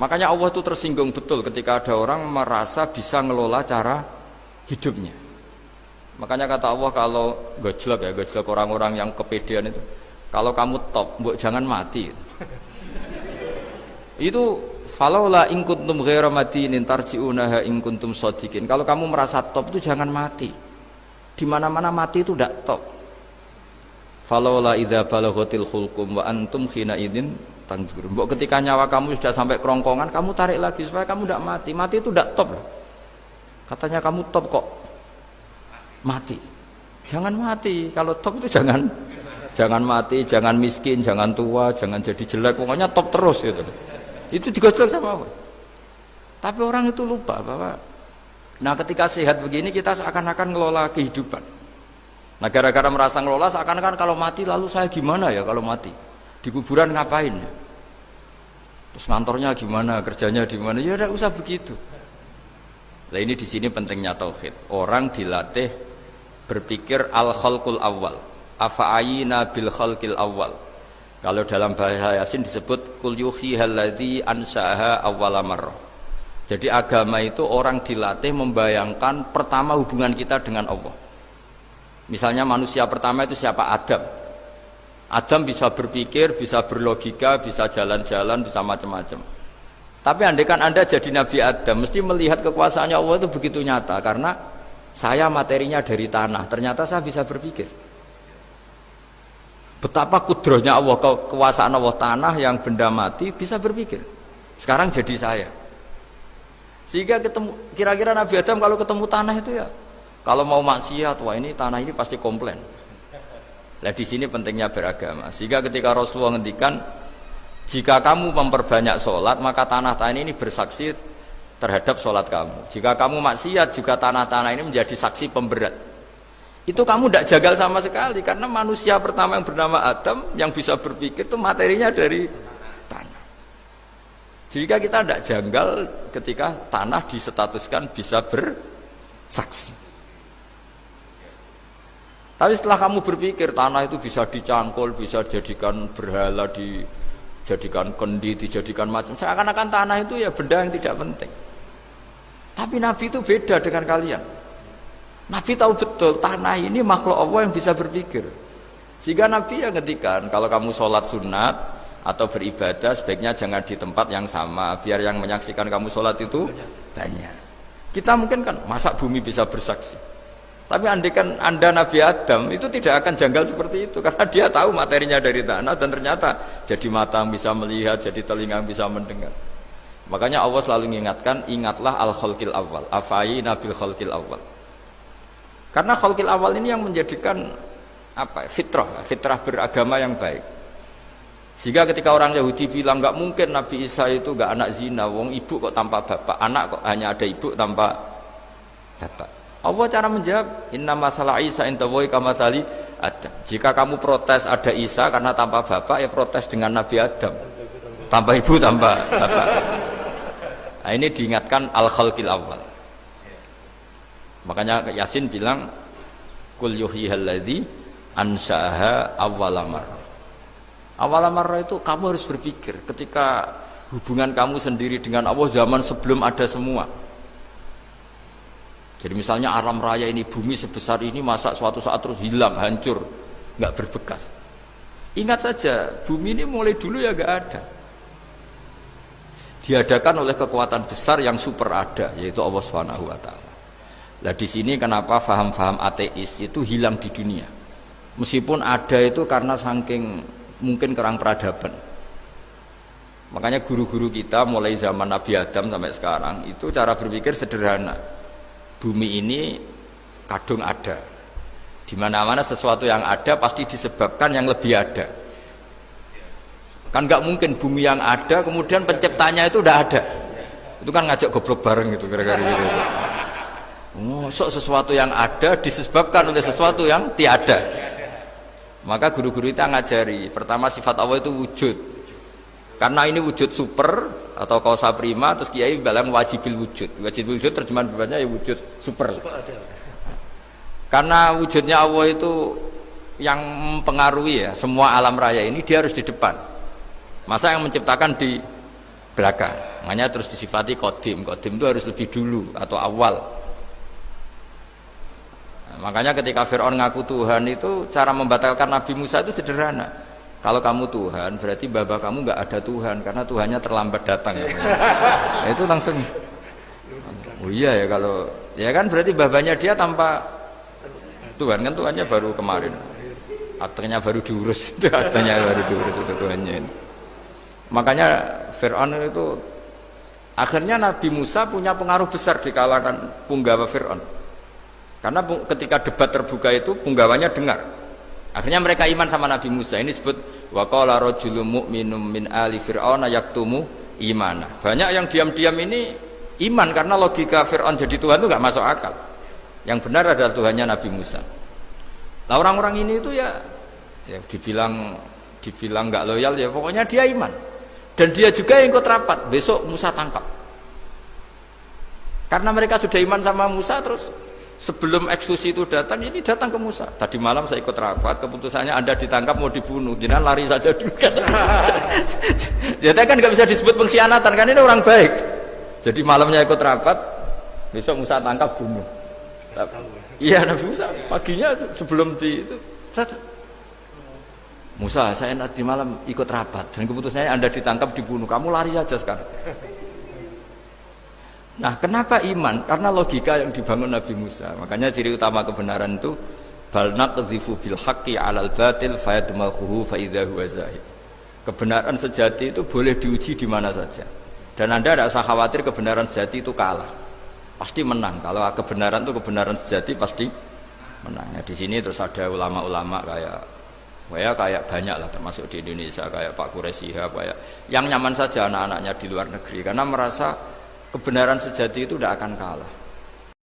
Makanya Allah itu tersinggung betul ketika ada orang merasa bisa ngelola cara hidupnya. Makanya kata Allah kalau gojlok orang-orang yang kepedean itu, kalau kamu top, mbok jangan mati. Itu falaula in kuntum ghaira madinin tarji'unaha in kuntum shadiqin. Kalau kamu merasa top itu jangan mati. Di mana-mana mati itu tidak top. Falaula idza balaghatil hulqum wa antum khina idzin tanjurun. Mbok ketika nyawa kamu sudah sampai kerongkongan, kamu tarik lagi supaya kamu tidak mati. Mati itu tidak top loh. Katanya kamu top kok mati. Jangan mati. Kalau top itu jangan mati, jangan miskin, jangan tua, jangan jadi jelek. Pokoknya top terus gitu. Itu digojlok sama Allah. Tapi orang itu lupa bahwa ketika sehat begini kita seakan-akan ngelola kehidupan. Nah gara-gara merasa ngelola seakan-akan kalau mati lalu saya gimana ya kalau mati? Di kuburan ngapain? Terus kantornya gimana, kerjanya di mana? Ya udah usah begitu. Nah ini di sini pentingnya tauhid. Orang dilatih berpikir al-khalqul awal. Afa'ayina bil khalqil awal. Kalau dalam bahasa Yasin disebut kul yuhyi alladzi anshaha awwala marrah. Jadi agama itu orang dilatih membayangkan pertama hubungan kita dengan Allah. Misalnya manusia pertama itu siapa? Adam. Adam bisa berpikir, bisa berlogika, bisa jalan-jalan, bisa macam-macam. Tapi andaikan Anda jadi Nabi Adam, mesti melihat kekuasaannya Allah itu begitu nyata. Karena saya materinya dari tanah, ternyata saya bisa berpikir. Betapa kudrohnya Allah, kekuasaan Allah, tanah yang benda mati bisa berpikir. Sekarang jadi saya. Sehingga kira-kira Nabi Adam kalau ketemu tanah itu ya, kalau mau maksiat, wah ini tanah ini pasti komplain. Nah di sini pentingnya beragama. Sehingga ketika Rasulullah ngendikan, jika kamu memperbanyak sholat, maka tanah-tanah ini bersaksi terhadap sholat kamu. Jika kamu maksiat, juga tanah-tanah ini menjadi saksi pemberat. Itu kamu tidak jagal sama sekali, karena manusia pertama yang bernama Adam yang bisa berpikir itu materinya dari tanah. Jika kita tidak janggal ketika tanah disetatuskan bisa bersaksi. Tapi setelah kamu berpikir tanah itu bisa dicangkul, bisa dijadikan berhala, dijadikan kendi, dijadikan macam, seakan-akan tanah itu ya benda yang tidak penting. Tapi Nabi itu beda dengan kalian. Nabi tahu betul tanah ini makhluk Allah yang bisa berpikir. Sehingga Nabi yang ngetikan kalau kamu sholat sunat atau beribadah sebaiknya jangan di tempat yang sama, biar yang menyaksikan kamu sholat itu banyak. Kita mungkin kan masa bumi bisa bersaksi. Tapi andaikan Anda Nabi Adam itu tidak akan janggal seperti itu, karena dia tahu materinya dari tanah dan ternyata jadi mata yang bisa melihat, jadi telinga yang bisa mendengar. Makanya Allah selalu mengingatkan, ingatlah al-khalqil awal, afayina bil khalqil awal. Karena khalqil awal ini yang menjadikan fitrah beragama yang baik. Sehingga ketika orang Yahudi bilang nggak mungkin Nabi Isa itu nggak anak zina, wong ibu kok tanpa bapak, anak kok hanya ada ibu tanpa bapak. Allah cara menjawab, inna masalah Isa intawoy kamasali Adam. Jika kamu protes ada Isa karena tanpa bapak, ya protes dengan Nabi Adam, tanpa ibu, tanpa bapak. Nah, ini diingatkan al-khalqil awal. Makanya Yasin bilang, kul yuhyihal ladzi anshaha awwala marrah. Awwala marrah itu kamu harus berpikir ketika hubungan kamu sendiri dengan Allah zaman sebelum ada semua. Jadi misalnya alam raya ini, bumi sebesar ini, masa suatu saat terus hilang, hancur, nggak berbekas. Ingat saja, bumi ini mulai dulu ya nggak ada. Diadakan oleh kekuatan besar yang super ada, yaitu Allah Subhanahu Wa Taala. Nah di sini kenapa faham-faham ateis itu hilang di dunia. Meskipun ada itu karena saking mungkin kurang peradaban. Makanya guru-guru kita mulai zaman Nabi Adam sampai sekarang itu cara berpikir sederhana. Bumi ini kadung ada. Di mana-mana sesuatu yang ada pasti disebabkan yang lebih ada. Kan nggak mungkin bumi yang ada kemudian penciptanya itu udah ada. Itu kan ngajak goblok bareng gitu kira-kira gitu. Masuk sesuatu yang ada disebabkan oleh sesuatu yang tiada. Maka guru-guru kita ngajari, pertama sifat Allah itu wujud. Karena ini wujud super atau kausa prima, terus kiai bilang wajibil wujud. Wajibil wujud terjemahan bebasnya ya wujud super. Karena wujudnya Allah itu yang mempengaruhi ya semua alam raya ini, dia harus di depan. Masa yang menciptakan di belakang. Makanya terus disifati qadim. Qadim itu harus lebih dulu atau awal. Nah, makanya ketika Fir'aun ngaku Tuhan itu cara membatalkan Nabi Musa itu sederhana. Kalau kamu Tuhan berarti bapak kamu nggak ada Tuhan karena Tuhannya terlambat datang. Nah, itu langsung. Oh iya ya kalau ya kan berarti babanya dia tanpa Tuhan kan Tuhannya baru kemarin. Aktenya baru diurus, aktenya baru diurus itu Tuhannya ini. Makanya Fir'aun itu akhirnya Nabi Musa punya pengaruh besar di kalangan punggawa Fir'aun. Karena ketika debat terbuka itu punggawanya dengar. Akhirnya mereka iman sama Nabi Musa. Ini disebut wa qala rajulun mu'minun min ali fir'auna yaktumu imana. Banyak yang diam-diam ini iman karena logika Fir'aun jadi Tuhan itu nggak masuk akal. Yang benar adalah Tuhannya Nabi Musa. Nah orang-orang ini itu ya dibilang nggak loyal ya pokoknya dia iman. Dan dia juga yang ikut rapat. Besok Musa tangkap. Karena mereka sudah iman sama Musa terus sebelum eksekusi itu datang, ini datang ke Musa. Tadi malam saya ikut rapat, keputusannya Anda ditangkap mau dibunuh, jangan lari saja dulu kan. Jadi kan nggak bisa disebut pengkhianatan, kan ini orang baik. Jadi malamnya ikut rapat, besok Musa tangkap bunuh. Iya Nabi Musa paginya sebelum di itu, Musa saya nanti malam ikut rapat dan keputusannya Anda ditangkap dibunuh, kamu lari saja sekarang. Nah, kenapa iman? Karena logika yang dibangun Nabi Musa. Makanya ciri utama kebenaran itu bal naqdhifu bil haqqi 'alal batil fayadmaghuhu fa idza huwa zahid. Kebenaran sejati itu boleh diuji di mana saja. Dan Anda tidak usah khawatir kebenaran sejati itu kalah. Pasti menang. Kalau kebenaran itu kebenaran sejati pasti menang. Ya, di sini terus ada ulama-ulama kayak banyak lah termasuk di Indonesia kayak Pak Quraisy Shihab kayak yang nyaman saja anak-anaknya di luar negeri karena merasa kebenaran sejati itu tidak akan kalah.